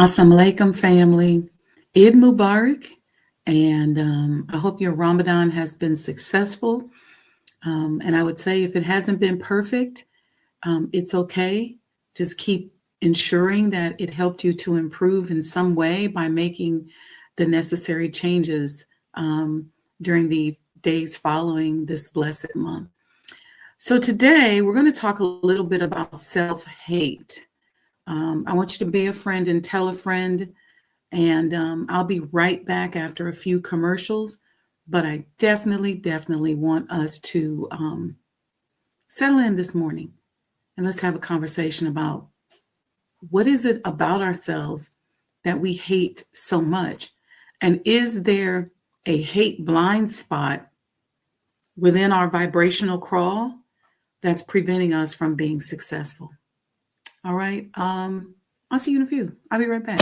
Assalamu alaikum, family. Eid Mubarak. And I hope your Ramadan has been successful. And I would say if it hasn't been perfect, it's okay. Just keep ensuring that it helped you to improve in some way by making the necessary changes during the days following this blessed month. So today we're going to talk a little bit about self-hate. I want you to be a friend and tell a friend. And I'll be right back after a few commercials. But I definitely want us to settle in this morning and let's have a conversation about what is it about ourselves that we hate so much? And is there a hate blind spot within our vibrational crawl that's preventing us from being successful? All right. I'll see you in a few. I'll be right back.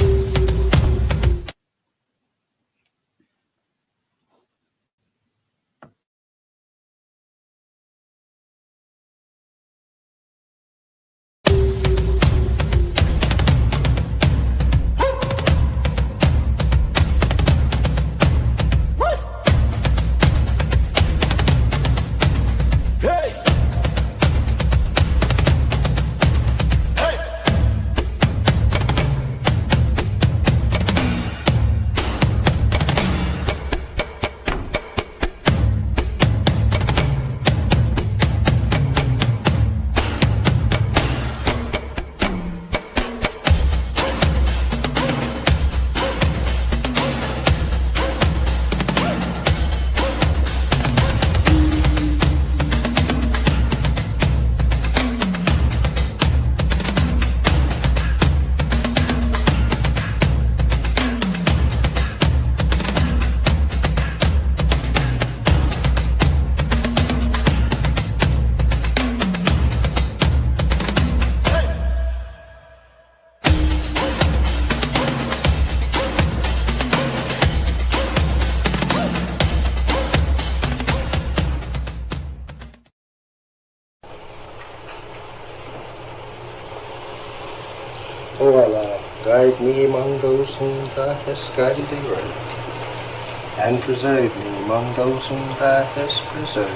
O Allah, guide me among those whom Thou hast guided aright, and preserve me among those whom Thou hast preserved,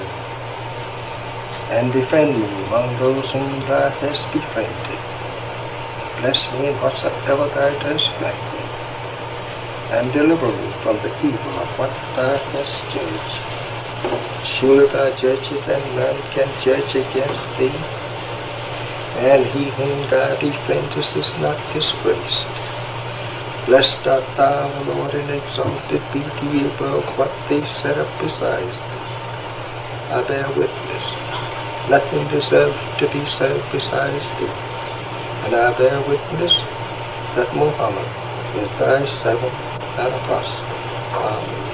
and befriend me among those whom Thou hast befriended. Bless me in whatsoever Thou dost grant me, and deliver me from the evil of what Thou hast judged. Surely Thou judgest, and none can judge against Thee, and he whom Thou befriendest is not disgraced. Blessed art Thou, O Lord, and exalted be Thee above what they set up besides Thee. I bear witness, nothing deserves to be served besides Thee, and I bear witness that Muhammad is Thy servant and apostle. Amen.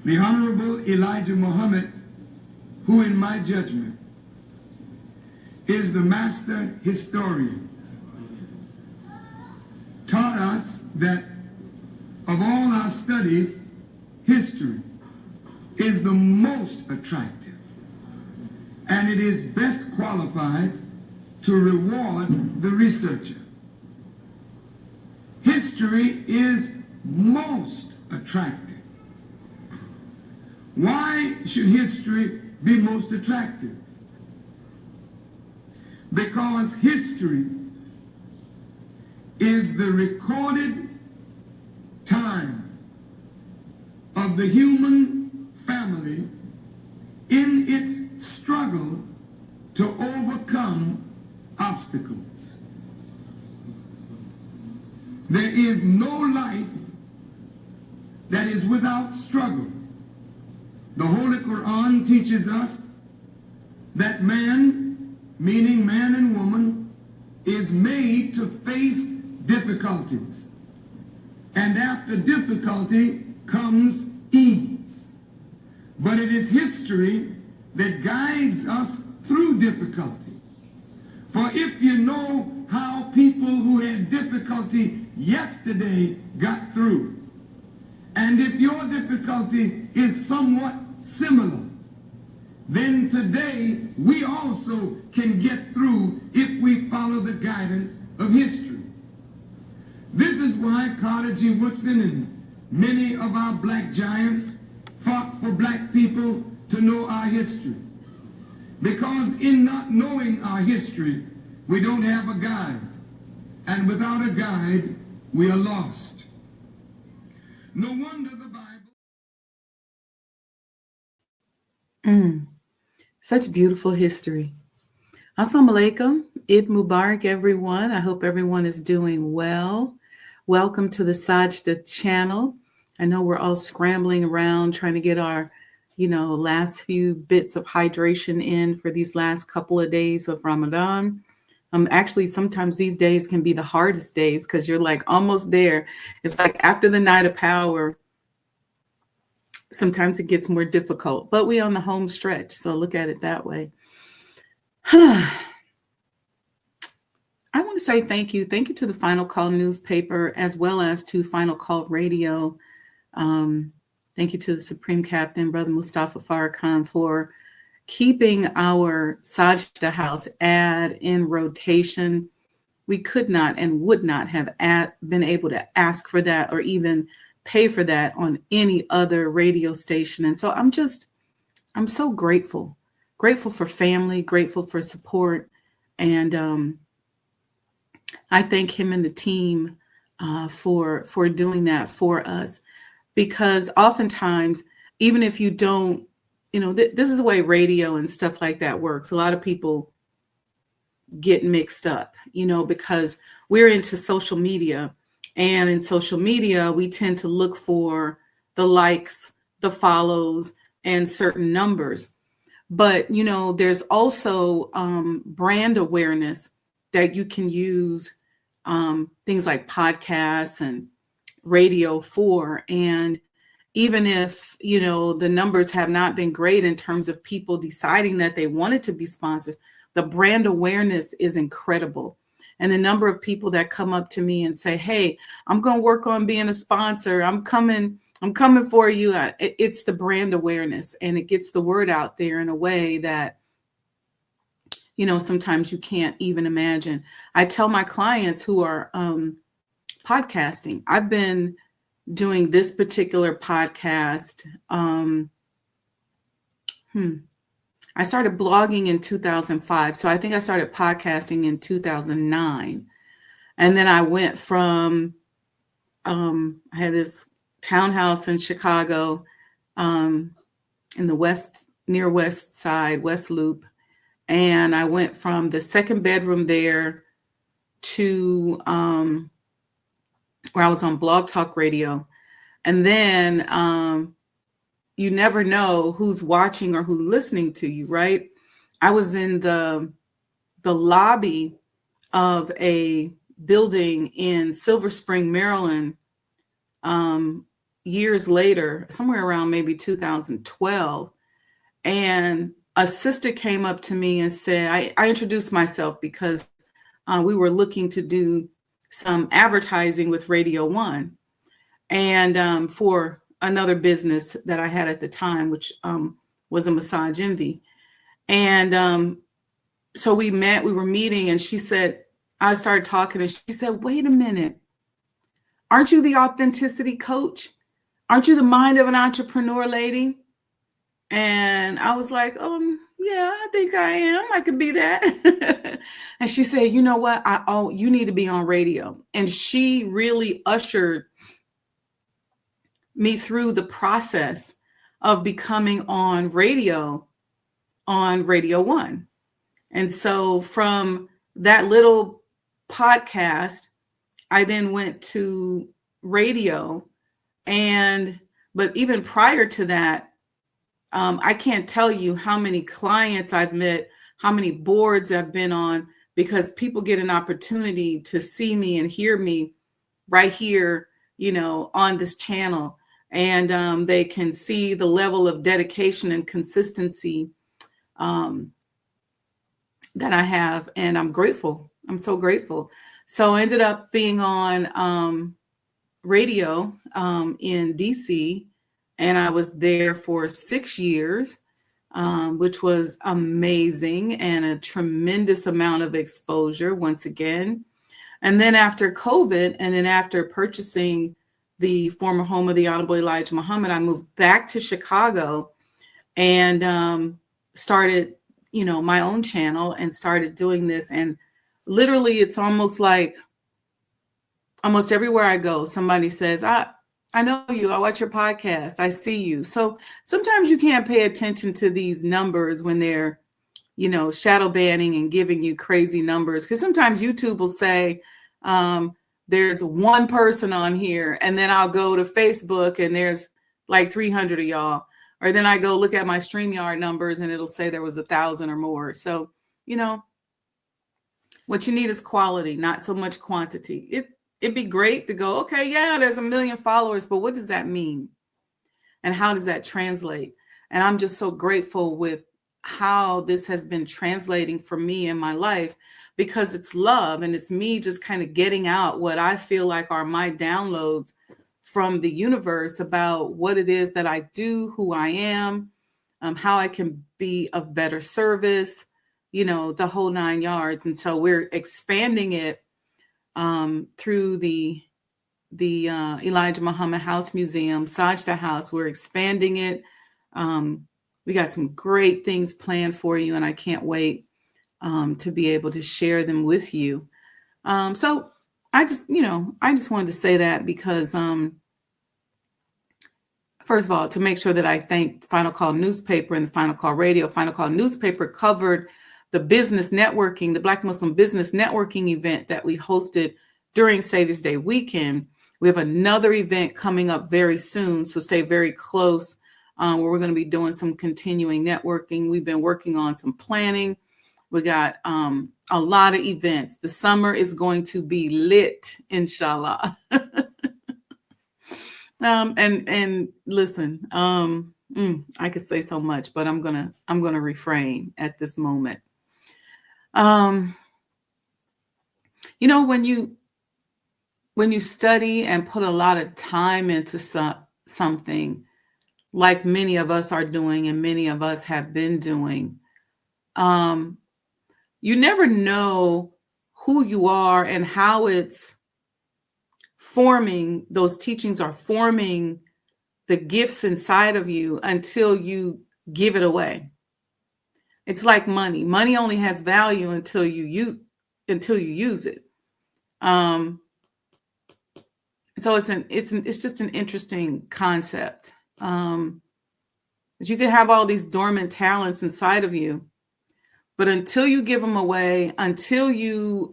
The Honorable Elijah Muhammad, who in my judgment is the master historian, taught us that of all our studies, history is the most attractive, and it is best qualified to reward the researcher. History is most attractive. Why should history be most attractive? Because history is the recorded time of the human family in its struggle to overcome obstacles. There is no life that is without struggle. The Holy Quran teaches us that man, meaning man and woman, is made to face difficulties. And after difficulty comes ease. But it is history that guides us through difficulty. For if you know how people who had difficulty yesterday got through, and if your difficulty is somewhat similar, then today we also can get through if we follow the guidance of history. This is why Carter G. Woodson and many of our black giants fought for black people to know our history. Because in not knowing our history, we don't have a guide. And without a guide, we are lost. No wonder the Bible... Such beautiful history. Assalamu alaikum. Eid Mubarak, everyone. I hope everyone is doing well. Welcome to the Sajdah channel. I know we're all scrambling around trying to get our, last few bits of hydration in for these last couple of days of Ramadan. Actually, sometimes these days can be the hardest days because you're like almost there. It's like after the night of power, sometimes it gets more difficult, but we on the home stretch. So look at it that way. I want to say thank you. Thank you to the Final Call newspaper, as well as to Final Call Radio. Thank you to the Supreme Captain, Brother Mustafa Farrakhan, for keeping our Sajdah House ad in rotation. We could not and would not have been able to ask for that or even pay for that on any other radio station. And so I'm so grateful for family, grateful for support. And I thank him and the team for doing that for us, because oftentimes, even if you don't, this is the way radio and stuff like that works. A lot of people get mixed up, because we're into social media. And in social media, we tend to look for the likes, the follows, and certain numbers. But, there's also brand awareness that you can use things like podcasts and radio for. And even if, the numbers have not been great in terms of people deciding that they wanted to be sponsors, the brand awareness is incredible. And the number of people that come up to me and say, hey, I'm going to work on being a sponsor. I'm coming for you. It's the brand awareness, and it gets the word out there in a way that, sometimes you can't even imagine. I tell my clients who are podcasting, I've been doing this particular podcast. I started blogging in 2005. So I think I started podcasting in 2009. And then I went from, I had this townhouse in Chicago, in the near West Side, West Loop. And I went from the second bedroom there to where I was on Blog Talk Radio. And then you never know who's watching or who's listening to you, right? I was in the lobby of a building in Silver Spring, Maryland, years later, somewhere around maybe 2012. And a sister came up to me and said, I introduced myself because we were looking to do some advertising with Radio One, and for another business that I had at the time, which was a Massage Envy. And so we were meeting, and she said, I started talking, and she said, wait a minute, aren't you the authenticity coach? Aren't you the mind of an entrepreneur lady? And I was like, yeah, I think I am. I could be that. And she said, you know what? You need to be on radio. And she really ushered me through the process of becoming on Radio 1. And so from that little podcast, I then went to radio. But even prior to that, I can't tell you how many clients I've met, how many boards I've been on, because people get an opportunity to see me and hear me right here, on this channel. And they can see the level of dedication and consistency that I have. And I'm grateful. I'm so grateful. So I ended up being on radio in DC, and I was there for 6 years, which was amazing and a tremendous amount of exposure once again. And then after COVID, and then after purchasing the former home of the Honorable Elijah Muhammad, I moved back to Chicago and started, my own channel and started doing this. And literally, it's almost like almost everywhere I go, somebody says, I know you, I watch your podcast, I see you. So sometimes you can't pay attention to these numbers when they're, shadow banning and giving you crazy numbers. Because sometimes YouTube will say, there's one person on here, and then I'll go to Facebook and there's like 300 of y'all. Or then I go look at my StreamYard numbers and it'll say there was 1,000 or more. So, what you need is quality, not so much quantity. It'd be great to go, okay, yeah, there's 1 million followers, but what does that mean? And how does that translate? And I'm just so grateful with how this has been translating for me in my life, because it's love and it's me just kind of getting out what I feel like are my downloads from the universe about what it is that I do, who I am, how I can be of better service, the whole 9 yards. And so we're expanding it through the Elijah Muhammad House Museum, Sajdah House. We're expanding it. We got some great things planned for you, and I can't wait to be able to share them with you. So I just wanted to say that because, first of all, to make sure that I thank Final Call Newspaper and the Final Call Radio. Final Call Newspaper covered the business networking, the Black Muslim business networking event that we hosted during Savior's Day weekend. We have another event coming up very soon, so stay very close, where we're going to be doing some continuing networking. We've been working on some planning. We got a lot of events. The summer is going to be lit, inshallah. And listen, I could say so much, but I'm gonna refrain at this moment. When you study and put a lot of time into something, like many of us are doing and many of us have been doing, you never know who you are and how it's forming, those teachings are forming the gifts inside of you until you give it away. It's like money. Money only has value until you use it. So it's just an interesting concept. That you can have all these dormant talents inside of you, but until you give them away, until you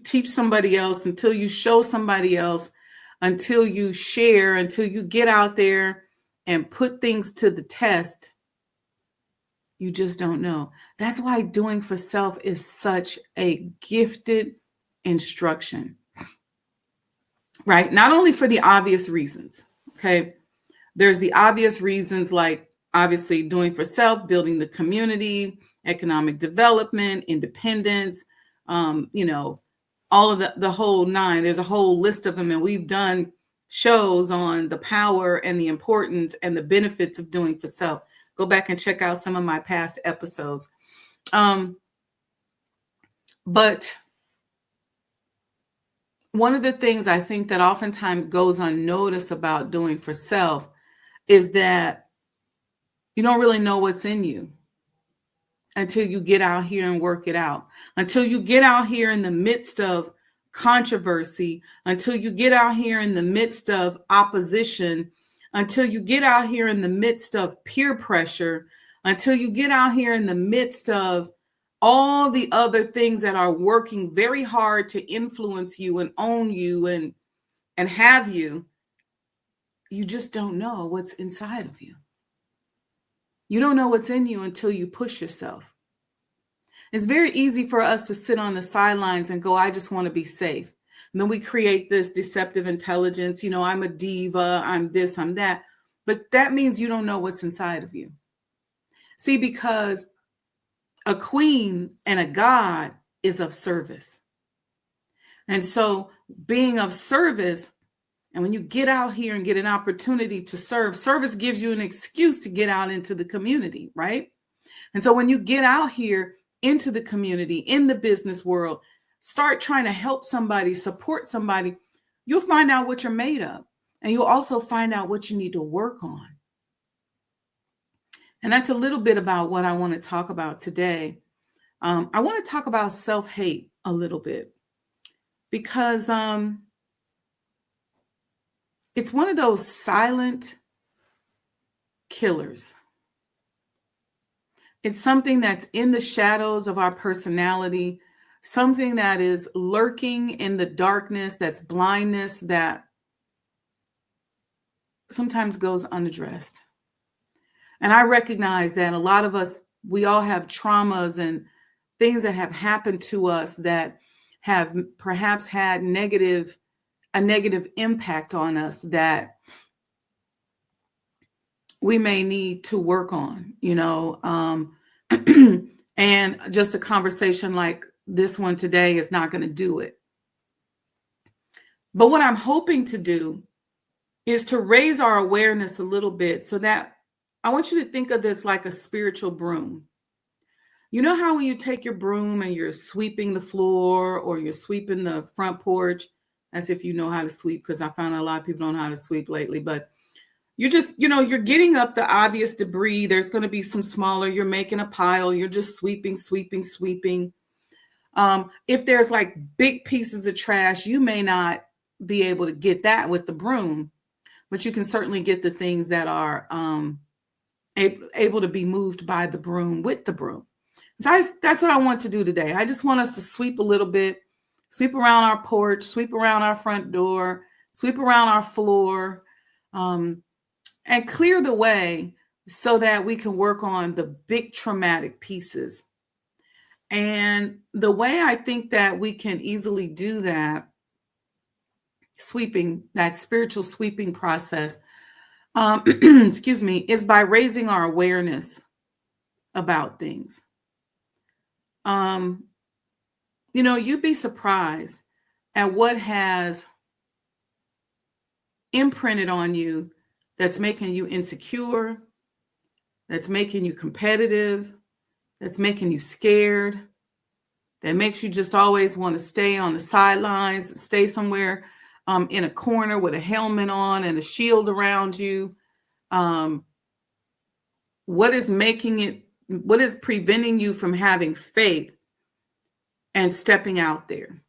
teach somebody else, until you show somebody else, until you share, until you get out there and put things to the test, you just don't know. That's why doing for self is such a gifted instruction, right? Not only for the obvious reasons, okay? There's the obvious reasons, like obviously doing for self, building the community, economic development, independence, all of the whole nine. There's a whole list of them, and we've done shows on the power and the importance and the benefits of doing for self. Go back and check out some of my past episodes. But one of the things I think that oftentimes goes unnoticed about doing for self is that you don't really know what's in you until you get out here and work it out, until you get out here in the midst of controversy, until you get out here in the midst of opposition, until you get out here in the midst of peer pressure, until you get out here in the midst of all the other things that are working very hard to influence you and own you and have you. You just don't know what's inside of you. You don't know what's in you until you push yourself. It's very easy for us to sit on the sidelines and go, I just want to be safe. And then we create this deceptive intelligence. You know, I'm a diva, I'm this, I'm that. But that means you don't know what's inside of you. See, because a queen and a god is of service. And so being of service, and when you get out here and get an opportunity to serve, service gives you an excuse to get out into the community, right? And so when you get out here into the community, in the business world, start trying to help somebody, support somebody, you'll find out what you're made of. And you'll also find out what you need to work on. And that's a little bit about what I want to talk about today. I want to talk about self-hate a little bit because it's one of those silent killers. It's something that's in the shadows of our personality, something that is lurking in the darkness, that's blindness, that sometimes goes unaddressed. And I recognize that a lot of us, we all have traumas and things that have happened to us that have perhaps had a negative impact on us that we may need to work on, you know. And just a conversation like this one today is not going to do it. But what I'm hoping to do is to raise our awareness a little bit so that I want you to think of this like a spiritual broom. You know how when you take your broom and you're sweeping the floor or you're sweeping the front porch, as if you know how to sweep, because I found out a lot of people don't know how to sweep lately, but you just, you know, you're getting up the obvious debris. There's going to be some smaller, you're making a pile, you're just sweeping. If there's like big pieces of trash, you may not be able to get that with the broom, but you can certainly get the things that are able to be moved by the broom with the broom. So that's what I want to do today. I just want us to sweep a little bit, sweep around our porch, sweep around our front door, sweep around our floor, and clear the way so that we can work on the big traumatic pieces. And the way I think that we can easily do that, sweeping, that spiritual sweeping process, excuse me, is by raising our awareness about things. You know, you'd be surprised at what has imprinted on you that's making you insecure, that's making you competitive, that's making you scared, that makes you just always want to stay on the sidelines, stay somewhere in a corner with a helmet on and a shield around you. What is preventing you from having faith and stepping out there?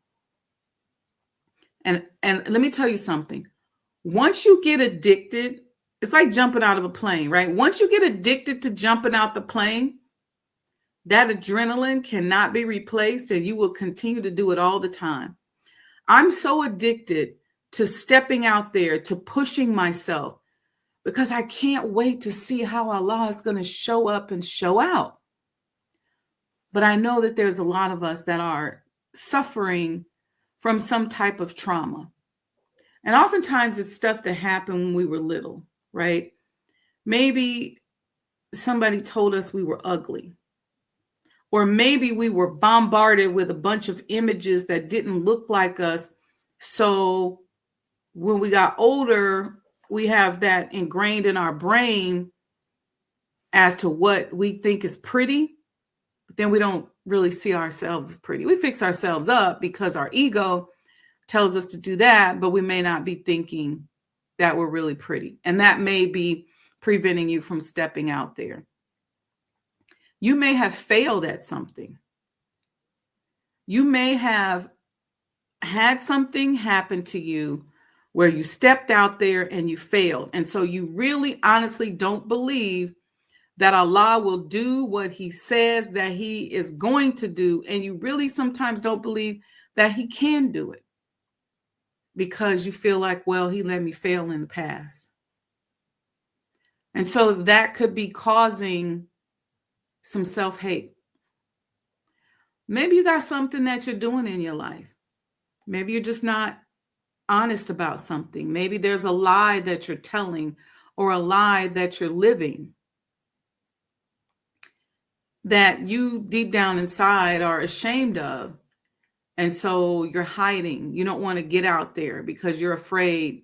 And let me tell you something. Once you get addicted, it's like jumping out of a plane, right? Once you get addicted to jumping out the plane, that adrenaline cannot be replaced and you will continue to do it all the time. I'm so addicted to stepping out there, to pushing myself, because I can't wait to see how Allah is going to show up and show out. But I know that there's a lot of us that are suffering from some type of trauma. And oftentimes it's stuff that happened when we were little, right? Maybe somebody told us we were ugly. Or maybe we were bombarded with a bunch of images that didn't look like us. So when we got older, we have that ingrained in our brain as to what we think is pretty. But then we don't really see ourselves as pretty. We fix ourselves up because our ego tells us to do that, but we may not be thinking that we're really pretty. And that may be preventing you from stepping out there. You may have failed at something. You may have had something happen to you where you stepped out there and you failed. And so you really honestly don't believe that Allah will do what he says that he is going to do. And you really sometimes don't believe that he can do it because you feel like, well, he let me fail in the past. And so that could be causing some self-hate. Maybe you got something that you're doing in your life. Maybe you're just not honest about something. Maybe there's a lie that you're telling or a lie that you're living that you deep down inside are ashamed of. And so you're hiding. You don't want to get out there because you're afraid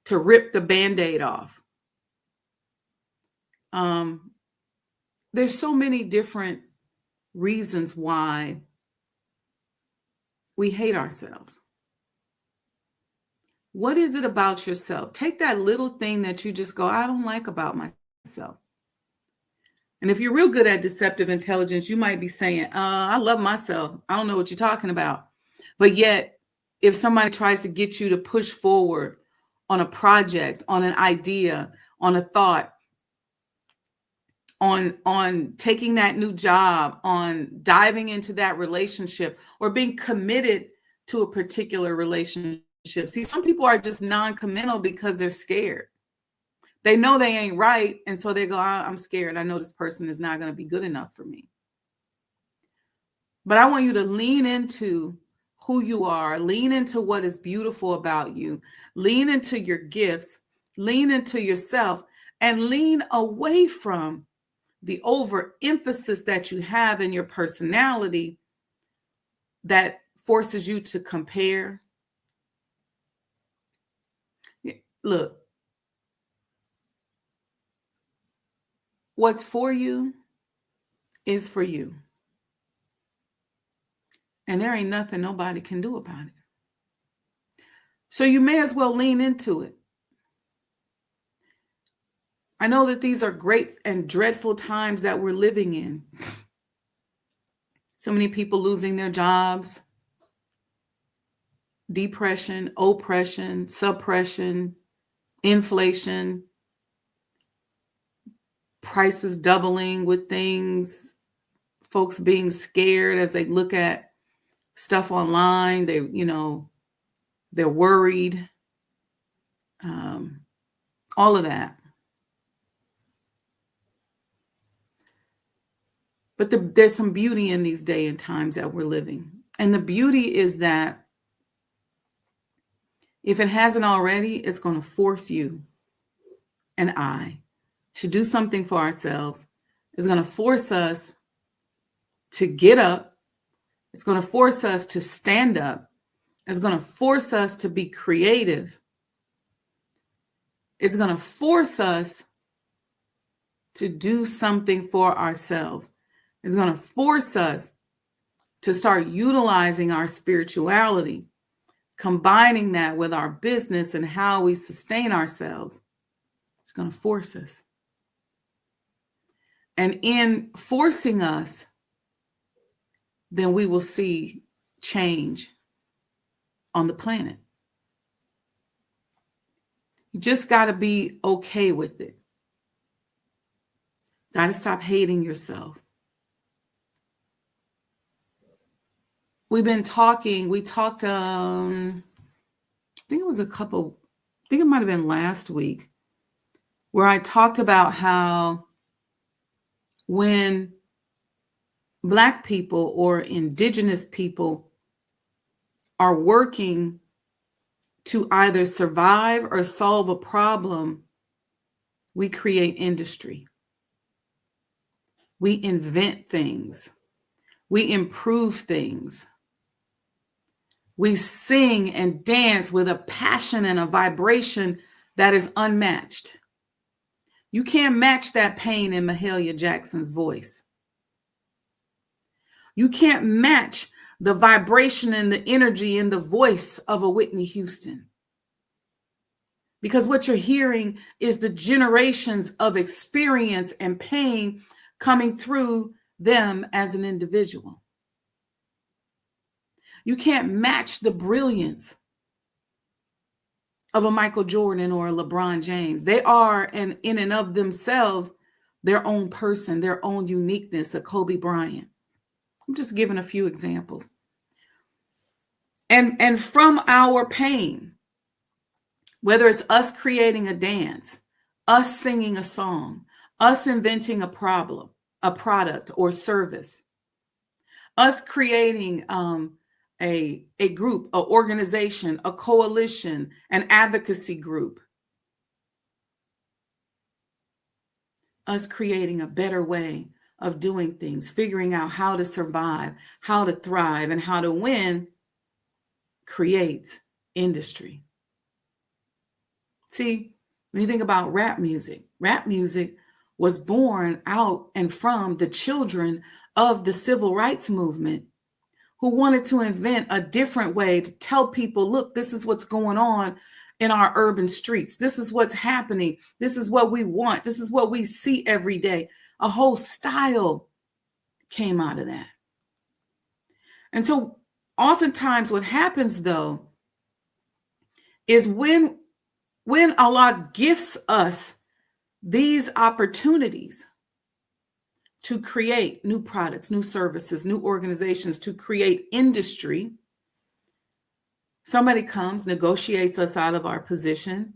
to rip the Band-Aid off. There's so many different reasons why we hate ourselves. What is it about yourself? Take that little thing that you just go, I don't like about myself. And if you're real good at deceptive intelligence, you might be saying, I love myself. I don't know what you're talking about. But yet, if somebody tries to get you to push forward on a project, on an idea, on a thought, on taking that new job, on diving into that relationship, or being committed to a particular relationship. See, some people are just non-committal because they're scared. They know they ain't right. And so they go, I'm scared. I know this person is not going to be good enough for me. But I want you to lean into who you are. Lean into what is beautiful about you. Lean into your gifts. Lean into yourself. And lean away from the overemphasis that you have in your personality that forces you to compare. Look. What's for you is for you. And there ain't nothing nobody can do about it. So you may as well lean into it. I know that these are great and dreadful times that we're living in. So many people losing their jobs, depression, oppression, suppression, inflation, prices doubling with things, folks being scared as they look at stuff online. They're worried. All of that. But there's some beauty in these days and times that we're living. And the beauty is that if it hasn't already, it's going to force you and I to do something for ourselves. It's going to force us to get up. It's going to force us to stand up. It's going to force us to be creative. It's going to force us to do something for ourselves. It's going to force us to start utilizing our spirituality, combining that with our business and how we sustain ourselves. It's going to force us. And in forcing us, then we will see change on the planet. You just got to be okay with it. Got to stop hating yourself. We talked, I think it might have been last week, where I talked about how when Black people or indigenous people are working to either survive or solve a problem, we create industry. We invent things. We improve things. We sing and dance with a passion and a vibration that is unmatched. You can't match that pain in Mahalia Jackson's voice. You can't match the vibration and the energy in the voice of a Whitney Houston. Because what you're hearing is the generations of experience and pain coming through them as an individual. You can't match the brilliance of a Michael Jordan or a LeBron James. They are, in and of themselves, their own person, their own uniqueness, a Kobe Bryant. I'm just giving a few examples. And from our pain, whether it's us creating a dance, us singing a song, us inventing a problem, a product or service, us creating a group, an organization, a coalition, an advocacy group, us creating a better way of doing things, figuring out how to survive, how to thrive, and how to win, creates industry. See, when you think about rap music was born out and from the children of the civil rights movement who wanted to invent a different way to tell people, look, this is what's going on in our urban streets. This is what's happening. This is what we want. This is what we see every day. A whole style came out of that. And so oftentimes what happens, though, is when Allah gifts us these opportunities to create new products, new services, new organizations, to create industry, somebody comes, negotiates us out of our position,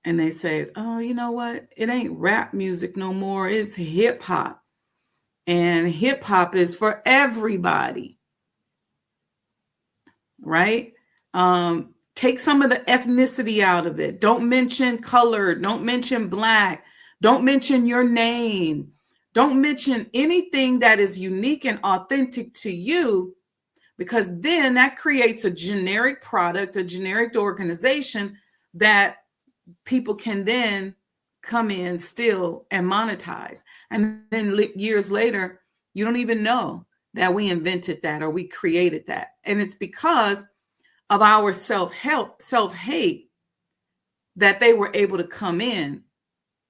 and they say, oh, you know what? It ain't rap music no more. It's hip hop. And hip hop is for everybody. Right? Take some of the ethnicity out of it. Don't mention color. Don't mention black. Don't mention your name. Don't mention anything that is unique and authentic to you, because then that creates a generic product, a generic organization that people can then come in, steal, and monetize. And then years later, you don't even know that we invented that or we created that. And it's because of our self-hate that they were able to come in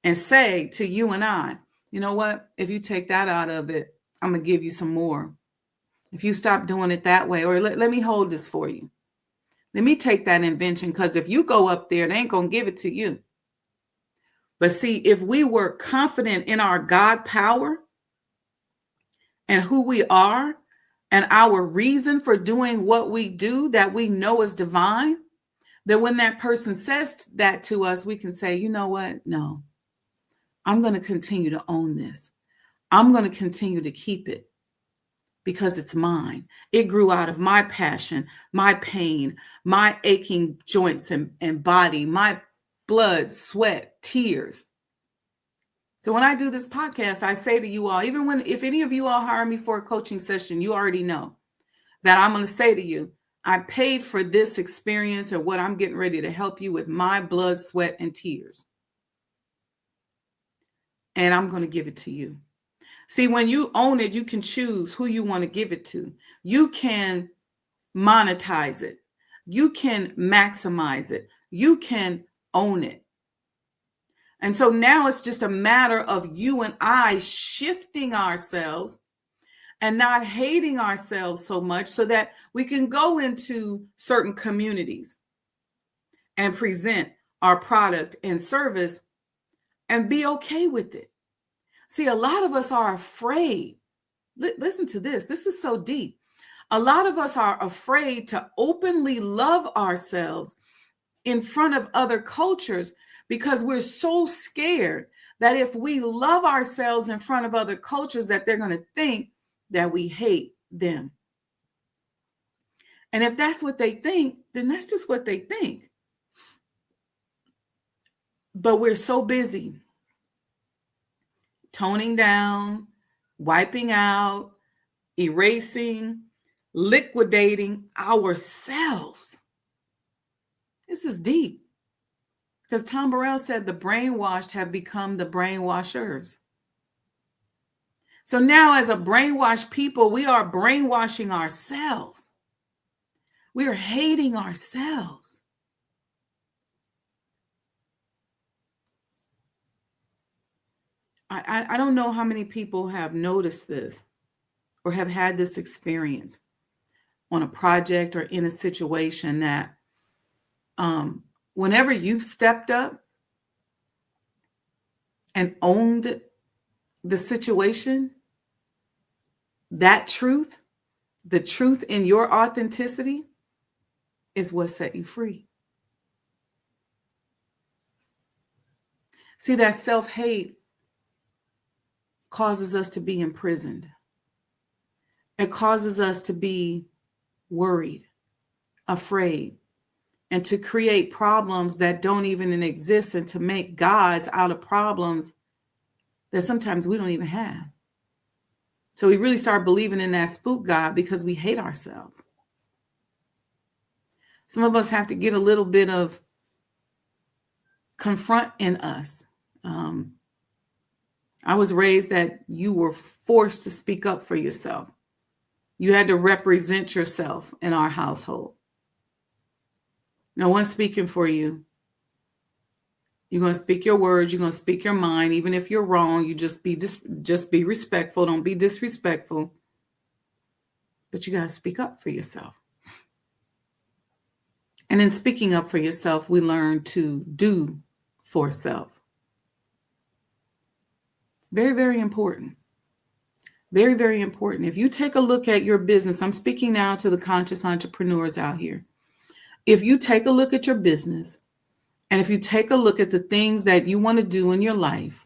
and say to you and I, you know what? If you take that out of it, I'm going to give you some more. If you stop doing it that way, or let me hold this for you. Let me take that invention, because if you go up there, they ain't going to give it to you. But see, if we were confident in our God power and who we are and our reason for doing what we do that we know is divine, then when that person says that to us, we can say, you know what? No, I'm going to continue to own this. I'm going to continue to keep it because it's mine. It grew out of my passion, my pain, my aching joints and body, my blood, sweat, tears. So when I do this podcast, I say to you all, if any of you all hire me for a coaching session, you already know that I'm going to say to you, I paid for this experience and what I'm getting ready to help you with my blood, sweat, and tears. And I'm going to give it to you. See, when you own it, you can choose who you want to give it to. You can monetize it. You can maximize it. You can own it. And so now it's just a matter of you and I shifting ourselves and not hating ourselves so much so that we can go into certain communities and present our product and service and be okay with it. See, a lot of us are afraid. Listen to this. This is so deep. A lot of us are afraid to openly love ourselves in front of other cultures because we're so scared that if we love ourselves in front of other cultures, that they're going to think that we hate them. And if that's what they think, then that's just what they think. But we're so busy toning down, wiping out, erasing, liquidating ourselves. This is deep. Because Tom Burrell said the brainwashed have become the brainwashers. So now as a brainwashed people, we are brainwashing ourselves. We are hating ourselves. I don't know how many people have noticed this or have had this experience on a project or in a situation that whenever you've stepped up and owned the situation, that truth, the truth in your authenticity is what set you free. See, that self-hate causes us to be imprisoned. It causes us to be worried, afraid, and to create problems that don't even exist, and to make gods out of problems that sometimes we don't even have. So we really start believing in that spook God because we hate ourselves. Some of us have to get a little bit of confront in us. I was raised that you were forced to speak up for yourself. You had to represent yourself in our household. No one's speaking for you. You're going to speak your words. You're going to speak your mind. Even if you're wrong, you just be respectful. Don't be disrespectful. But you got to speak up for yourself. And in speaking up for yourself, we learn to do for self. Very, very important. Very, very important. If you take a look at your business, I'm speaking now to the conscious entrepreneurs out here. If you take a look at your business, and if you take a look at the things that you want to do in your life,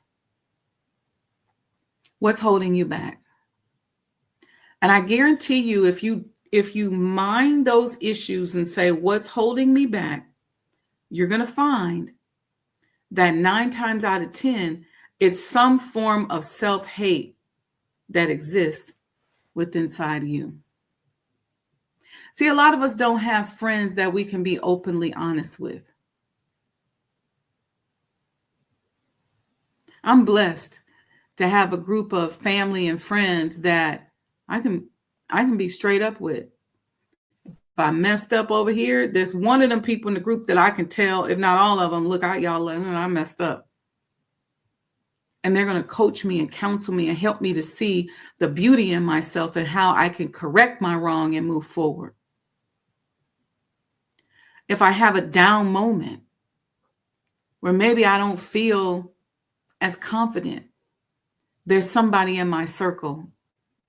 what's holding you back? And I guarantee you, if you mind those issues and say, what's holding me back, you're going to find that 9 times out of 10, it's some form of self-hate that exists within inside you. See, a lot of us don't have friends that we can be openly honest with. I'm blessed to have a group of family and friends that I can be straight up with. If I messed up over here, there's one of them people in the group that I can tell, if not all of them, look, I messed up. And they're going to coach me and counsel me and help me to see the beauty in myself and how I can correct my wrong and move forward. If I have a down moment where maybe I don't feel as confident, there's somebody in my circle,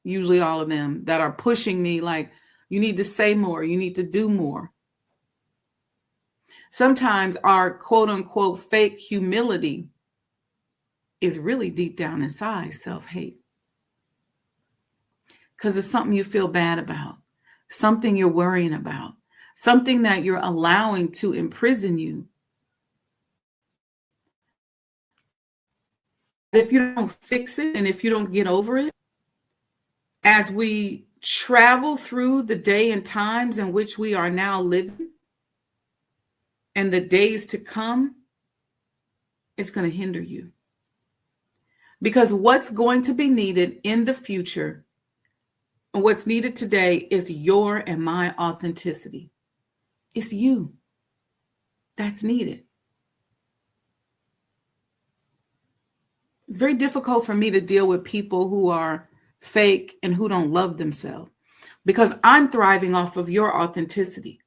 usually all of them, that are pushing me like, you need to say more, you need to do more. Sometimes our quote unquote fake humility is really deep down inside self-hate. Because it's something you feel bad about, something you're worrying about, something that you're allowing to imprison you. If you don't fix it and if you don't get over it, as we travel through the day and times in which we are now living and the days to come, it's going to hinder you. Because what's going to be needed in the future and what's needed today is your and my authenticity. It's you that's needed. It's very difficult for me to deal with people who are fake and who don't love themselves because I'm thriving off of your authenticity.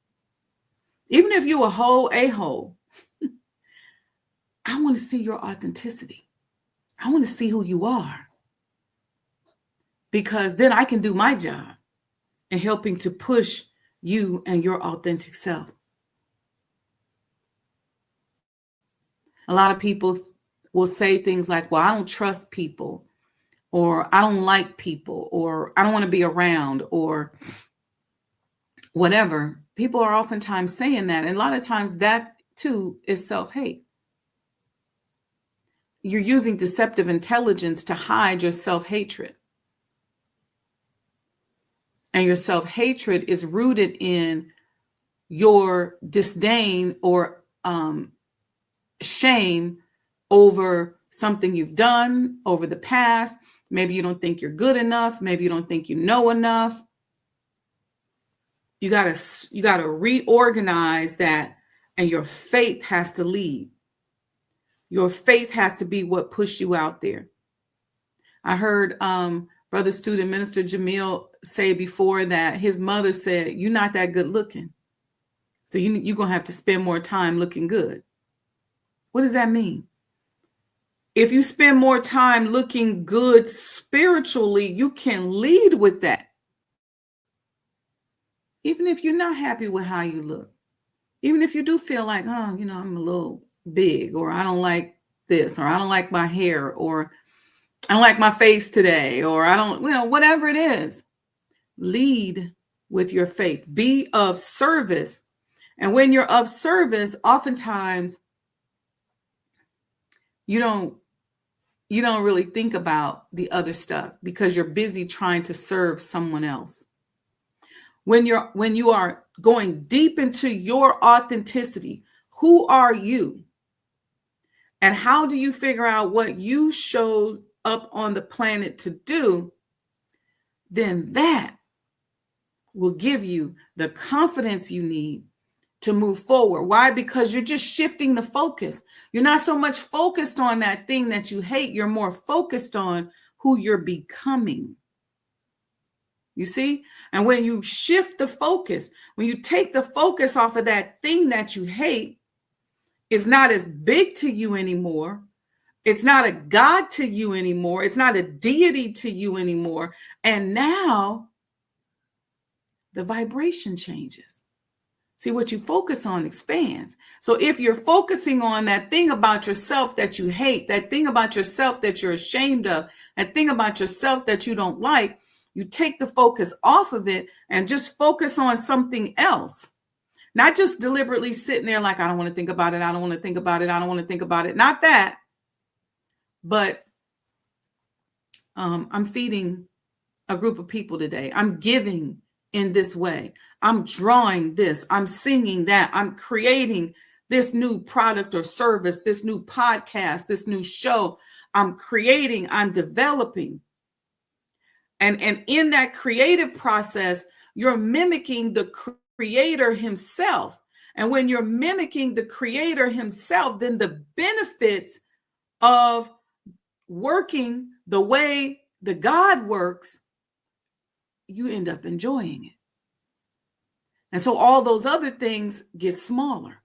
Even if you're a-hole, I want to see your authenticity. I want to see who you are, because then I can do my job in helping to push you and your authentic self. A lot of people will say things like, well, I don't trust people, or I don't like people, or I don't want to be around, or whatever. People are oftentimes saying that. And a lot of times that too is self-hate. You're using deceptive intelligence to hide your self-hatred. And your self-hatred is rooted in your disdain or shame over something you've done over the past. Maybe you don't think you're good enough. Maybe you don't think you know enough. You gotta reorganize that, and your faith has to lead. Your faith has to be what pushed you out there. I heard Brother Student Minister Jamil say before that his mother said, "You're not that good looking, so you're going to have to spend more time looking good." What does that mean? If you spend more time looking good spiritually, you can lead with that. Even if you're not happy with how you look, even if you do feel like, oh, I'm a little big, or I don't like this, or I don't like my hair, or I don't like my face today, or I don't, whatever it is, lead with your faith. Be of service. And when you're of service, oftentimes you don't really think about the other stuff because you're busy trying to serve someone else. When you are going deep into your authenticity, who are you? And how do you figure out what you showed up on the planet to do? Then that will give you the confidence you need to move forward. Why? Because you're just shifting the focus. You're not so much focused on that thing that you hate. You're more focused on who you're becoming. You see? And when you shift the focus, when you take the focus off of that thing that you hate, it's not as big to you anymore. It's not a God to you anymore. It's not a deity to you anymore. And now the vibration changes. See, what you focus on expands. So if you're focusing on that thing about yourself that you hate, that thing about yourself that you're ashamed of, that thing about yourself that you don't like, you take the focus off of it and just focus on something else. Not just deliberately sitting there like, I don't want to think about it. I don't want to think about it. I don't want to think about it. Not that. But I'm feeding a group of people today. I'm giving in this way. I'm drawing this. I'm singing that. I'm creating this new product or service, this new podcast, this new show. I'm creating, I'm developing. And in that creative process, you're mimicking the creator himself. And when you're mimicking the creator himself, then the benefits of working the way the God works, you end up enjoying it. And so all those other things get smaller.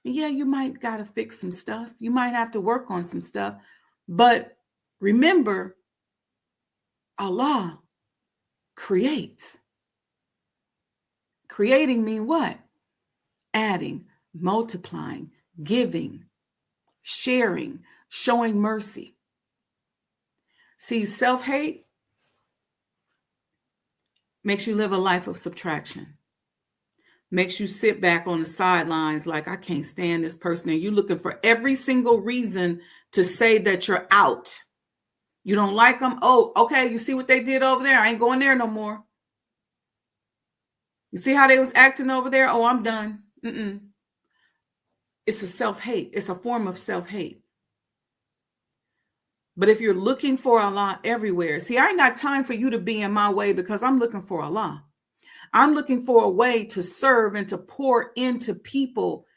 Yeah, you might got to fix some stuff. You might have to work on some stuff. But remember, Allah creates. Creating means what? Adding, multiplying, giving, sharing, showing mercy. See, self-hate makes you live a life of subtraction. Makes you sit back on the sidelines like, I can't stand this person. And you're looking for every single reason to say that you're out. You don't like them. Oh, okay. You see what they did over there? I ain't going there no more. You see how they was acting over there? Oh, I'm done. It's a self-hate. It's a form of self-hate. But if you're looking for Allah everywhere, see, I ain't got time for you to be in my way because I'm looking for Allah. I'm looking for a way to serve and to pour into people,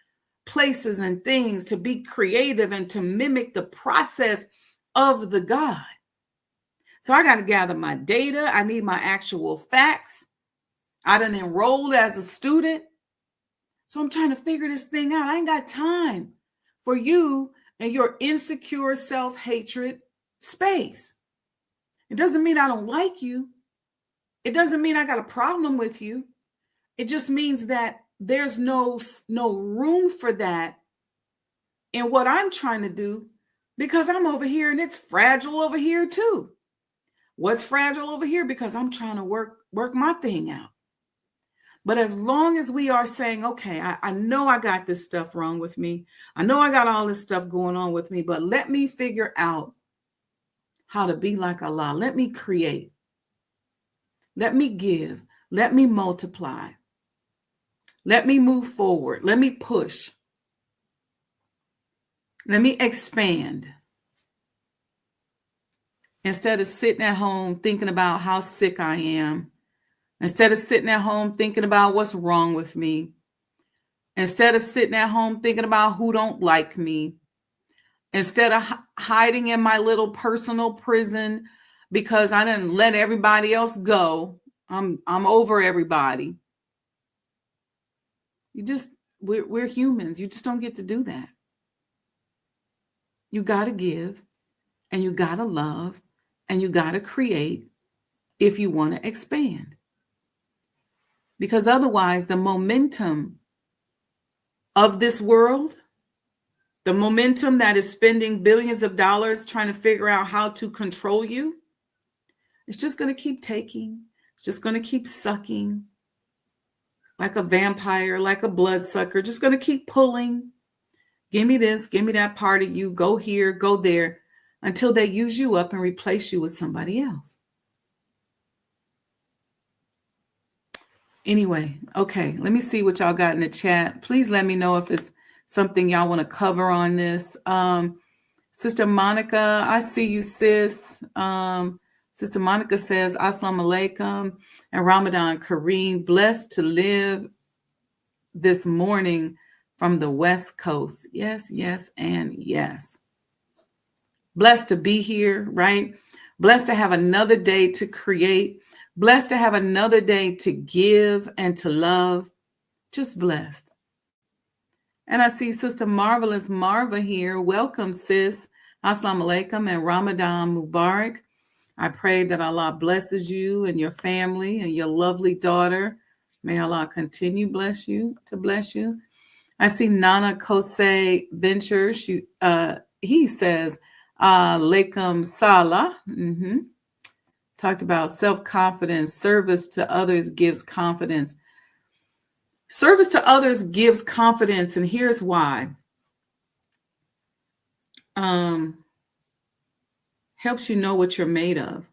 places, and things, to be creative and to mimic the process of the God. So I got to gather my data. I need my actual facts. I done enrolled as a student. So I'm trying to figure this thing out. I ain't got time for you and your insecure self-hatred space. It doesn't mean I don't like you. It doesn't mean I got a problem with you. It just means that there's no room for that in what I'm trying to do, because I'm over here and it's fragile over here too. What's fragile over here? Because I'm trying to work my thing out. But as long as we are saying, okay, I know I got this stuff wrong with me. I know I got all this stuff going on with me, but let me figure out how to be like Allah. Let me create. Let me give. Let me multiply. Let me move forward. Let me push. Let me expand. Instead of sitting at home thinking about how sick I am. Instead of sitting at home thinking about what's wrong with me. Instead of sitting at home thinking about who don't like me. Instead of hiding in my little personal prison because I didn't let everybody else go. I'm over everybody. We're humans. You just don't get to do that. You got to give, and you got to love, and you got to create if you want to expand. Because otherwise, the momentum of this world, the momentum that is spending billions of dollars trying to figure out how to control you, it's just going to keep taking. It's just going to keep sucking like a vampire, like a bloodsucker, just going to keep pulling. Give me this, give me that part of you, go here, go there, until they use you up and replace you with somebody else. Anyway, okay, let me see what y'all got in the chat. Please let me know if it's something y'all want to cover on this. Sister Monica, I see you, sis. Sister Monica says, Assalamu alaikum and Ramadan Kareem. Blessed to live this morning from the West Coast. Yes, yes, and yes. Blessed to be here, right? Blessed to have another day to create. Blessed to have another day to give and to love. Just blessed. And I see Sister Marvelous Marva here. Welcome, sis. Assalamu alaikum and Ramadan Mubarak. I pray that Allah blesses you and your family and your lovely daughter. May Allah continue to bless you. I see Nana Kose Venture. He says, Alaikum Salah. Talked about self-confidence. Service to others gives confidence. Service to others gives confidence, and here's why. Helps you know what you're made of.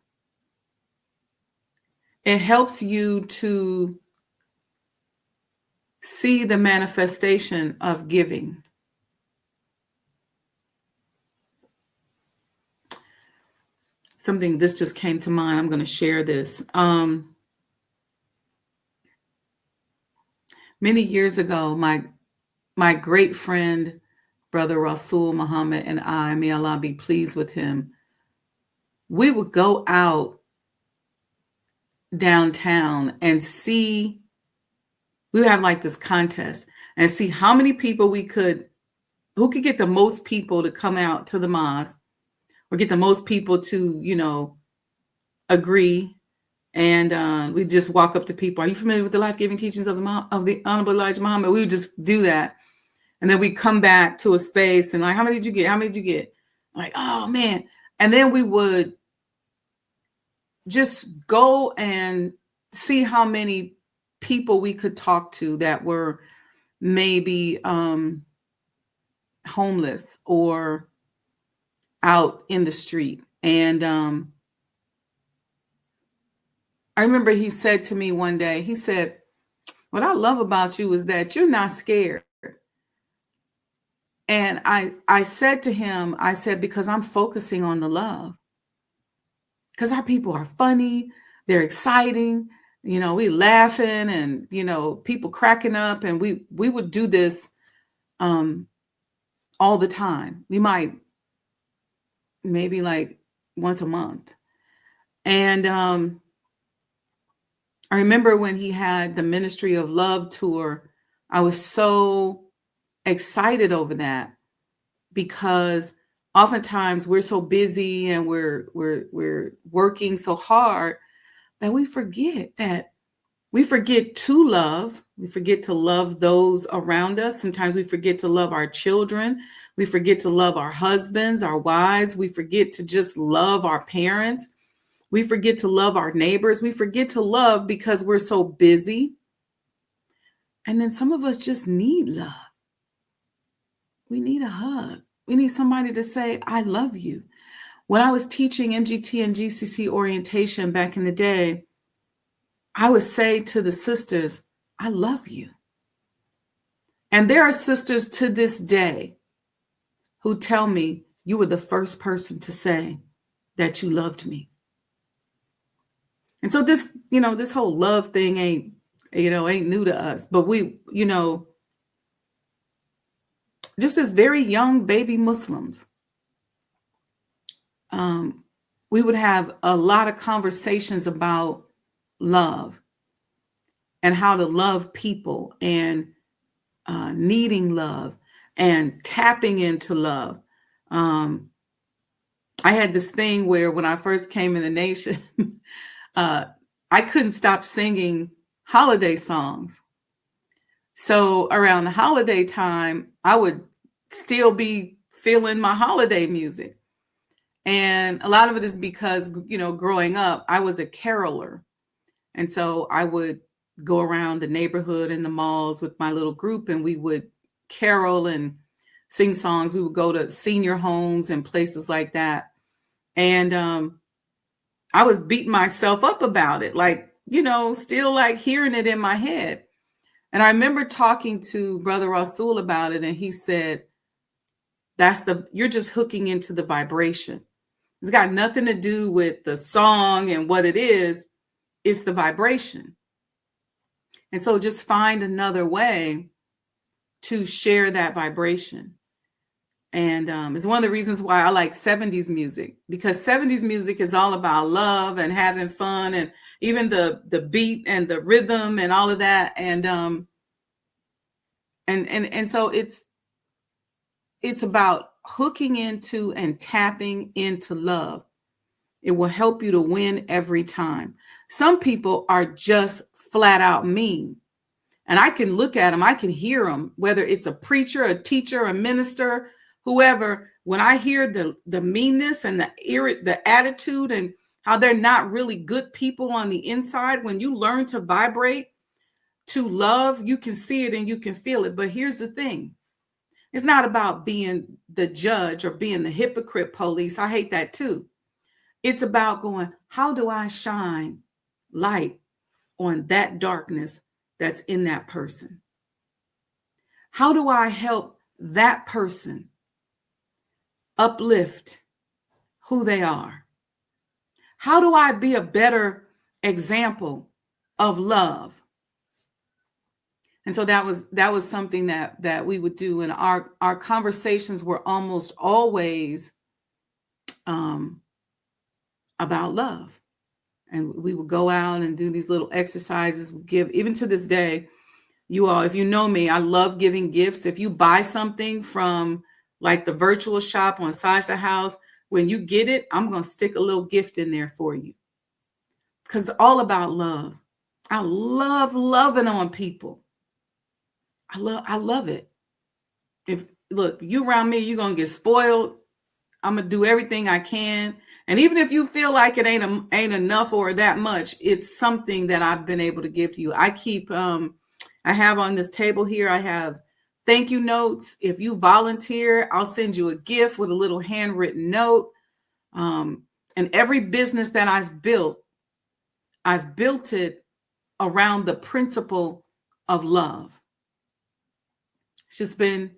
It helps you to see the manifestation of giving. This just came to mind. I'm going to share this. Many years ago, my great friend, Brother Rasul Muhammad, and I, may Allah be pleased with him, we would go out downtown and see, we would have like this contest and see how many people who could get the most people to come out to the mosque or get the most people to, agree. And we just walk up to people. Are you familiar with the life-giving teachings of the Honorable Elijah Muhammad? We would just do that. And then we come back to a space and like, how many did you get? How many did you get? I'm like, oh man. And then we would just go and see how many people we could talk to that were maybe homeless or out in the street. And I remember he said to me one day, he said, what I love about you is that you're not scared. And I said to him, I said, because I'm focusing on the love. Because our people are funny, they're exciting, we laughing and, people cracking up. And we would do this all the time. We might maybe like once a month. And I remember when he had the Ministry of Love tour, I was so excited over that because oftentimes we're so busy and we're working so hard that we forget to love. We forget to love those around us. Sometimes we forget to love our children. We forget to love our husbands, our wives. We forget to just love our parents. We forget to love our neighbors. We forget to love because we're so busy. And then some of us just need love. We need a hug. We need somebody to say, I love you. When I was teaching MGT and GCC orientation back in the day, I would say to the sisters, I love you. And there are sisters to this day who tell me, you were the first person to say that you loved me. And so this, this whole love thing ain't new to us, but we, just as very young baby Muslims, we would have a lot of conversations about love and how to love people and needing love and tapping into love. I had this thing where when I first came in the nation, I couldn't stop singing holiday songs. So around the holiday time, I would still be feeling my holiday music. And a lot of it is because, growing up, I was a caroler. And so I would go around the neighborhood and the malls with my little group, and we would carol and sing songs. We would go to senior homes and places like that. And I was beating myself up about it, still like hearing it in my head. And I remember talking to Brother Rasul about it, and he said, you're just hooking into the vibration. It's got nothing to do with the song and what it is. It's the vibration. And so just find another way to share that vibration. And it's one of the reasons why I like 70s music, because 70s music is all about love and having fun, and even the beat and the rhythm and all of that. And so it's about hooking into and tapping into love. It will help you to win every time. Some people are just flat out mean. And I can look at them, I can hear them, whether it's a preacher, a teacher, a minister, whoever. When I hear the meanness and the attitude and how they're not really good people on the inside, when you learn to vibrate to love, you can see it and you can feel it. But here's the thing. It's not about being the judge or being the hypocrite police. I hate that too. It's about going, how do I shine light on that darkness that's in that person? How do I help that person uplift who they are? How do I be a better example of love? And so that was something that we would do. And our conversations were almost always about love. And we would go out and do these little exercises, give, even to this day, you all, if you know me, I love giving gifts. If you buy something from like the virtual shop on Sajdah House, when you get it, I'm going to stick a little gift in there for you. Because it's all about love. I love loving on people. I love it. Look, you around me, you're going to get spoiled. I'm going to do everything I can. And even if you feel like it ain't enough or that much, it's something that I've been able to give to you. I have on this table here, I have thank you notes. If you volunteer, I'll send you a gift with a little handwritten note. And every business that I've built it around the principle of love. It's just been,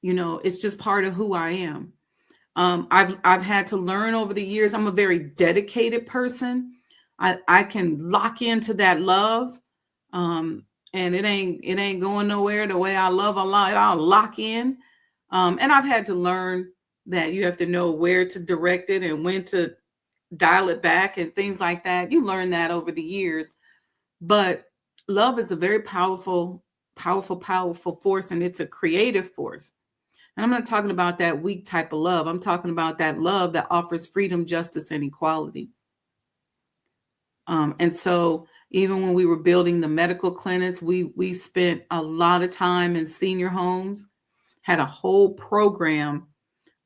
it's just part of who I am. I've had to learn over the years. I'm a very dedicated person. I can lock into that love. And it ain't going nowhere. The way I love a lot, I'll lock in. And I've had to learn that you have to know where to direct it and when to dial it back and things like that. You learn that over the years. But love is a very powerful force, and it's a creative force. And I'm not talking about that weak type of love. I'm talking about that love that offers freedom, justice, and equality. And so even when we were building the medical clinics, we spent a lot of time in senior homes, had a whole program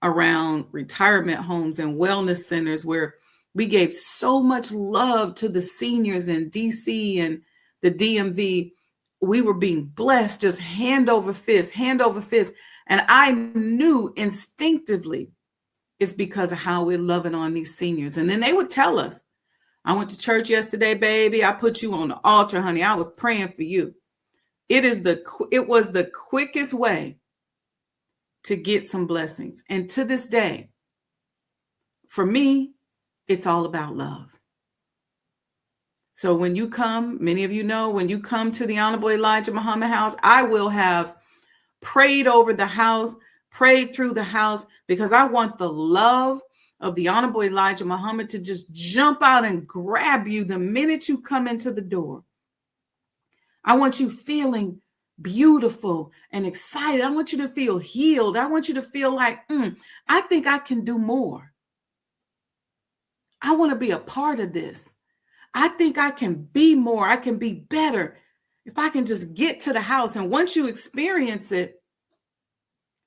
around retirement homes and wellness centers where we gave so much love to the seniors in DC and the DMV. We were being blessed, just hand over fist. And I knew instinctively it's because of how we're loving on these seniors. And then they would tell us, I went to church yesterday, baby. I put you on the altar, honey. I was praying for you. It was the quickest way to get some blessings. And to this day, for me, it's all about love. So when you come, many of you know, when you come to the Honorable Elijah Muhammad House, I will have prayed over the house, prayed through the house, because I want the love of the Honorable Elijah Muhammad to just jump out and grab you the minute you come into the door. I want you feeling beautiful and excited. I want you to feel healed. I want you to feel like, I think I can do more. I want to be a part of this. I think I can be more. I can be better if I can just get to the house. And once you experience it,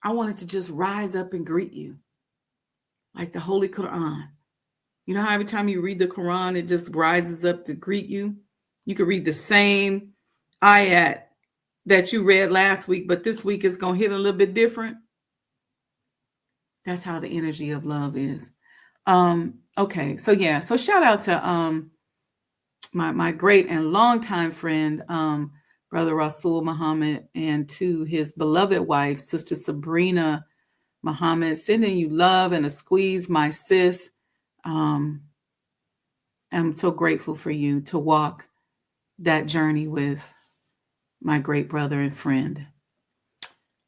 I want it to just rise up and greet you like the Holy Quran. You know how every time you read the Quran, it just rises up to greet you? You could read the same ayat that you read last week, but this week it's going to hit a little bit different. That's how the energy of love is. Okay, so shout out to my great and longtime friend, Brother Rasul Muhammad, and to his beloved wife, Sister Sabrina Muhammad, sending you love and a squeeze, my sis. I'm so grateful for you to walk that journey with my great brother and friend.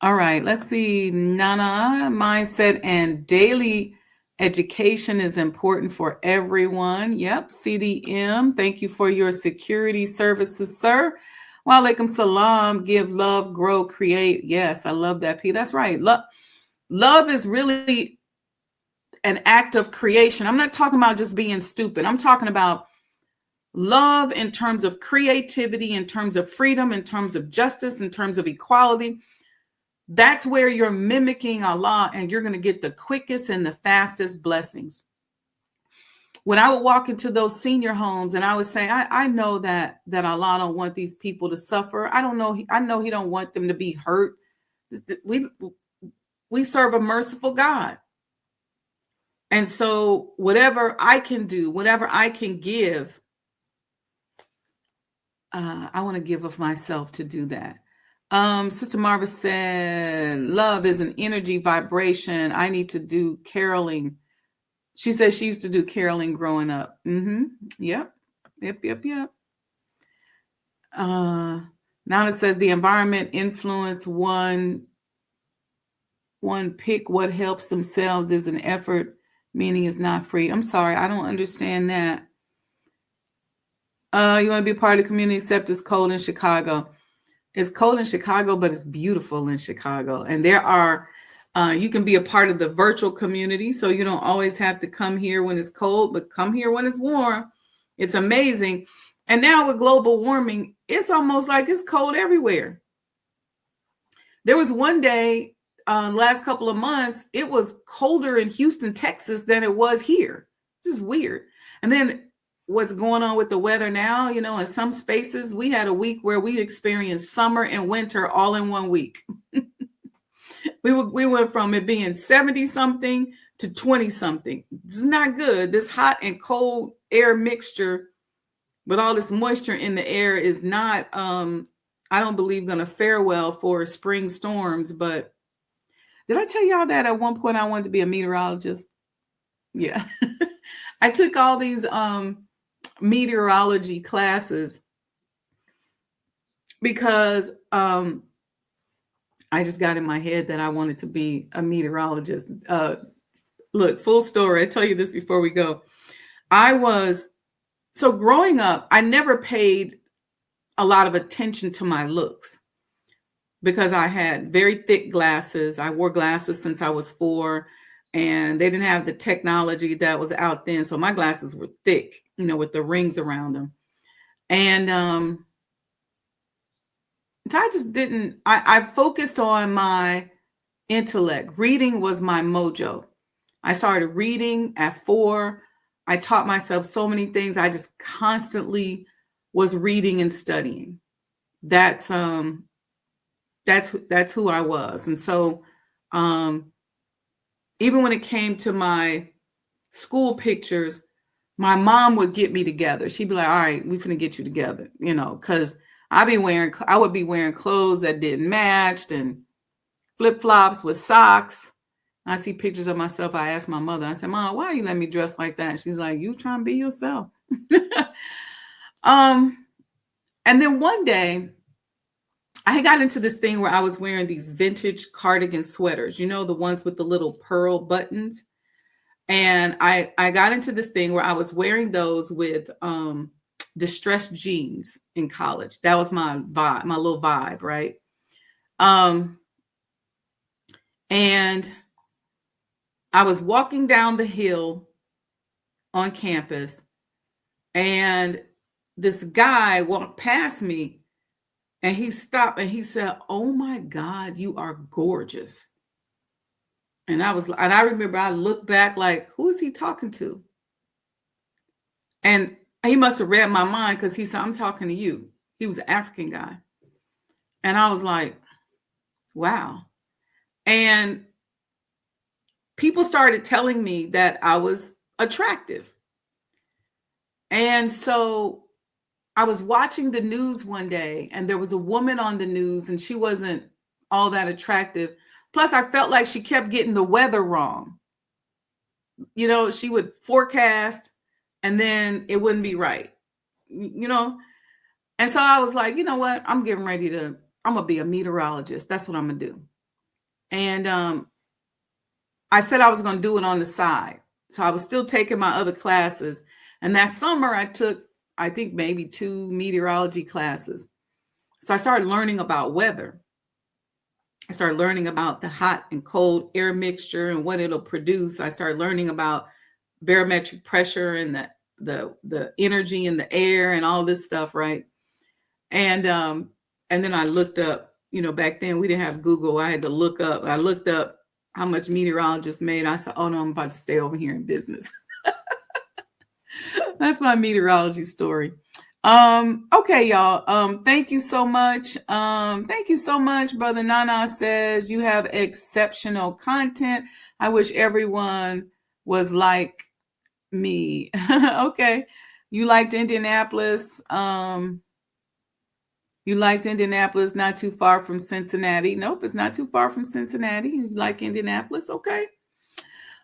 All right, let's see. Nana, mindset and daily education is important for everyone. Yep, CDM, thank you for your security services, sir. Wa alaikum salam, give, love, grow, create. Yes, I love that, P. That's right. Love is really an act of creation. I'm not talking about just being stupid. I'm talking about love in terms of creativity, in terms of freedom, in terms of justice, in terms of equality. That's where you're mimicking Allah, and you're going to get the quickest and the fastest blessings. When I would walk into those senior homes and I would say, I know that Allah don't want these people to suffer. I know he don't want them to be hurt. We serve a merciful God. And so whatever I can do, whatever I can give, I want to give of myself to do that. Sister Marva said, love is an energy vibration. I need to do caroling. She said she used to do caroling growing up. Yep. Nana says the environment influence one pick what helps themselves is an effort, meaning is not free. I'm sorry, I don't understand that. You want to be a part of the community, except it's cold in Chicago. It's cold in Chicago, but it's beautiful in Chicago. And there are, you can be a part of the virtual community, so you don't always have to come here when it's cold, but come here when it's warm. It's amazing. And now with global warming, it's almost like it's cold everywhere. There was one day, last couple of months, it was colder in Houston, Texas than it was here. Just weird. And then what's going on with the weather now, in some spaces, we had a week where we experienced summer and winter all in 1 week. We went from it being 70 something to 20 something. This is not good. This hot and cold air mixture with all this moisture in the air is not, I don't believe, going to fare well for spring storms. But did I tell y'all that at one point I wanted to be a meteorologist? Yeah. I took all these meteorology classes because I just got in my head that I wanted to be a meteorologist. Look, full story. I tell you this before we go. So growing up, I never paid a lot of attention to my looks because I had very thick glasses. I wore glasses since I was 4, and they didn't have the technology that was out then. So my glasses were thick, with the rings around them. And so I just didn't, I focused on my intellect. Reading was my mojo. I started reading at 4. I taught myself so many things. I just constantly was reading and studying. That's who I was. And so even when it came to my school pictures, my mom would get me together. She'd be like, all right, we finna get you together, because I would be wearing clothes that didn't match and flip-flops with socks. I see pictures of myself. I asked my mother, I said, Mom, why you let me dress like that? And she's like, you trying to be yourself. And then one day I got into this thing where I was wearing these vintage cardigan sweaters, the ones with the little pearl buttons. And I got into this thing where I was wearing those with distressed jeans in college. That was my vibe, my little vibe, right? And I was walking down the hill on campus, and this guy walked past me, and he stopped and he said, "Oh my God, you are gorgeous." And I remember I looked back like, who is he talking to? And he must have read my mind, because he said, "I'm talking to you." He was an African guy. And I was like, wow. And people started telling me that I was attractive. And so I was watching the news one day, and there was a woman on the news, and she wasn't all that attractive. Plus, I felt like she kept getting the weather wrong. You know, she would forecast and then it wouldn't be right, you know? And so I was like, you know what? I'm going to be a meteorologist. That's what I'm going to do. And I said I was going to do it on the side. So I was still taking my other classes. And that summer I took, I think, maybe 2 meteorology classes. So I started learning about weather. I started learning about the hot and cold air mixture and what it'll produce. I started learning about barometric pressure and the energy in the air and all this stuff, right? And then I looked up, you know, back then we didn't have Google. I had to look up. I looked up how much meteorologists made. I said, oh no, I'm about to stay over here in business. That's my meteorology story. Okay, y'all. Thank you so much. Thank you so much. Brother Nana says you have exceptional content. I wish everyone was like me. Okay. You liked Indianapolis. You liked Indianapolis, not too far from Cincinnati. Nope, it's not too far from Cincinnati. You like Indianapolis? Okay.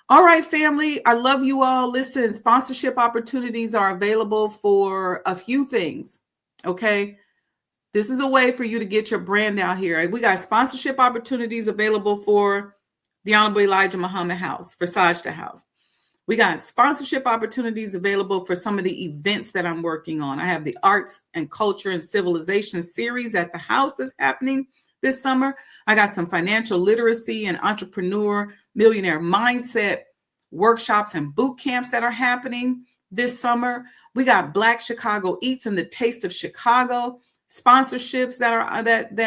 All right, family. I love you all. Listen, sponsorship opportunities are available for a few things. Okay. This is a way for you to get your brand out here. We got sponsorship opportunities available for the Honorable Elijah Muhammad House, for Sajdah House. We got sponsorship opportunities available for some of the events that I'm working on. I have the Arts and Culture and Civilization series at the house that's happening this summer. I got some financial literacy and entrepreneur millionaire mindset workshops and boot camps that are happening this summer. We got Black Chicago Eats and the Taste of Chicago sponsorships that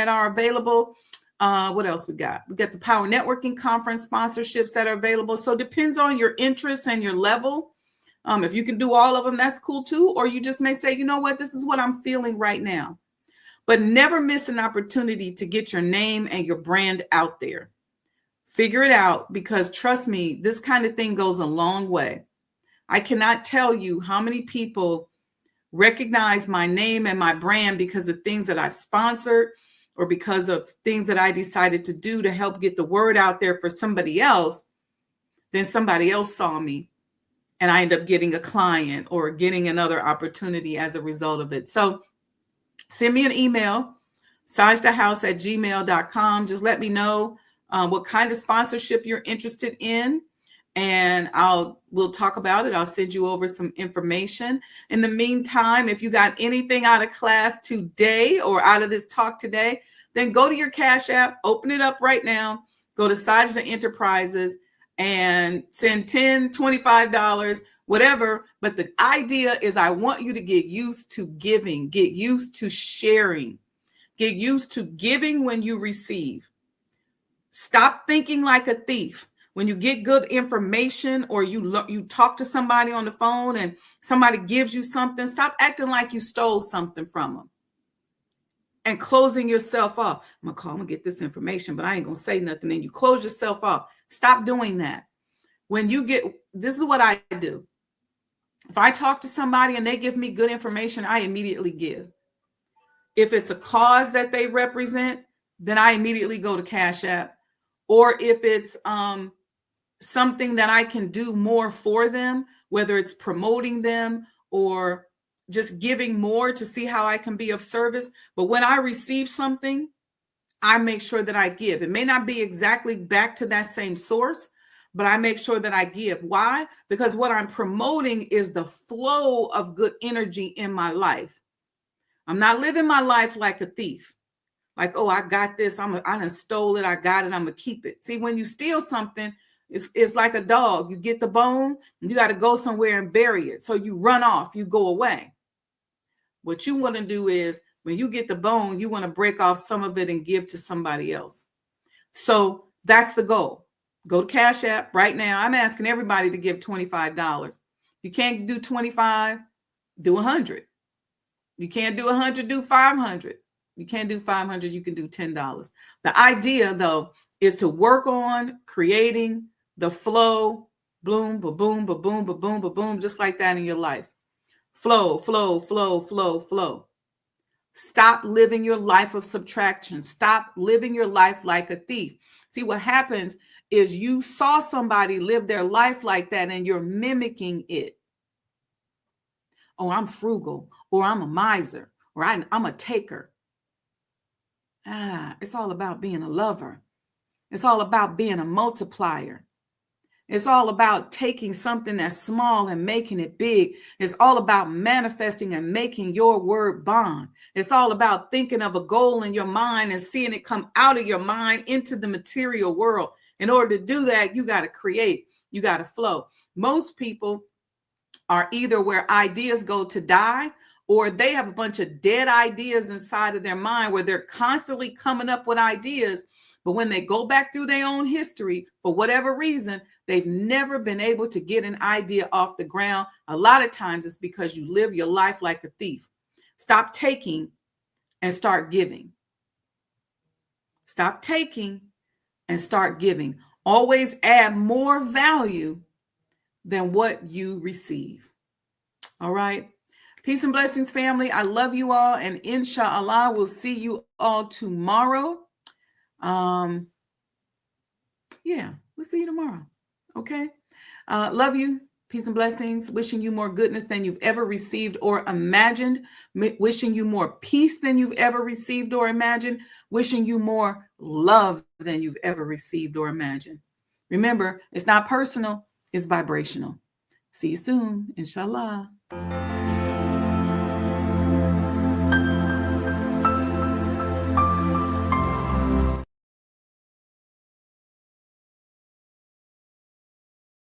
are available. What else we got? We got the Power Networking Conference sponsorships that are available. So it depends on your interests and your level. If you can do all of them, that's cool too. Or you just may say, you know what, this is what I'm feeling right now. But never miss an opportunity to get your name and your brand out there. Figure it out, because trust me, this kind of thing goes a long way. I cannot tell you how many people recognize my name and my brand because of things that I've sponsored, or because of things that I decided to do to help get the word out there for somebody else. Then somebody else saw me and I end up getting a client or getting another opportunity as a result of it. So send me an email, sajdahhouse@gmail.com. Just let me know what kind of sponsorship you're interested in, and we'll talk about it. I'll send you over some information. In the meantime, if you got anything out of class today or out of this talk today, then go to your Cash App, open it up right now, go to Sajdah Enterprises and send $10, $25, whatever. But the idea is I want you to get used to giving, get used to sharing, get used to giving when you receive. Stop thinking like a thief. When you get good information, or you talk to somebody on the phone and somebody gives you something, stop acting like you stole something from them and closing yourself off. I'm gonna get this information, but I ain't gonna say nothing. And you close yourself off. Stop doing that. This is what I do. If I talk to somebody and they give me good information, I immediately give. If it's a cause that they represent, then I immediately go to Cash App. Or if it's something that I can do more for them, whether it's promoting them or just giving more to see how I can be of service. But when I receive something, I make sure that I give. It may not be exactly back to that same source, but I make sure that I give. Why? Because what I'm promoting is the flow of good energy in my life. I'm not living my life like a thief. Like, oh, I got this. I done stole it. I got it. I'm going to keep it. See, when you steal something, it's like a dog. You get the bone, and you got to go somewhere and bury it. So you run off. You go away. What you want to do is when you get the bone, you want to break off some of it and give to somebody else. So that's the goal. Go to Cash App right now. I'm asking everybody to give $25. If you can't do 25, do 100. You can't do 100, do 500. You can't do 500, you can do $10. The idea, though, is to work on creating the flow, boom, ba-boom, ba-boom, ba-boom, ba-boom, just like that in your life. Flow, flow, flow, flow, flow. Stop living your life of subtraction. Stop living your life like a thief. See, what happens is you saw somebody live their life like that and you're mimicking it. Oh, I'm frugal, or I'm a miser, or I'm a taker. It's all about being a lover. It's all about being a multiplier. It's all about taking something that's small and making it big. It's all about manifesting and making your word bond. It's all about thinking of a goal in your mind and seeing it come out of your mind into the material world. In order to do that, you got to create. You got to flow. Most people are either where ideas go to die, or they have a bunch of dead ideas inside of their mind where they're constantly coming up with ideas. But when they go back through their own history, for whatever reason, they've never been able to get an idea off the ground. A lot of times it's because you live your life like a thief. Stop taking and start giving. Stop taking and start giving. Always add more value than what you receive. All right. Peace and blessings, family. I love you all. And inshallah, we'll see you all tomorrow. We'll see you tomorrow. Okay. Love you. Peace and blessings. Wishing you more goodness than you've ever received or imagined. Wishing you more peace than you've ever received or imagined. Wishing you more love than you've ever received or imagined. Remember, it's not personal, it's vibrational. See you soon, inshallah.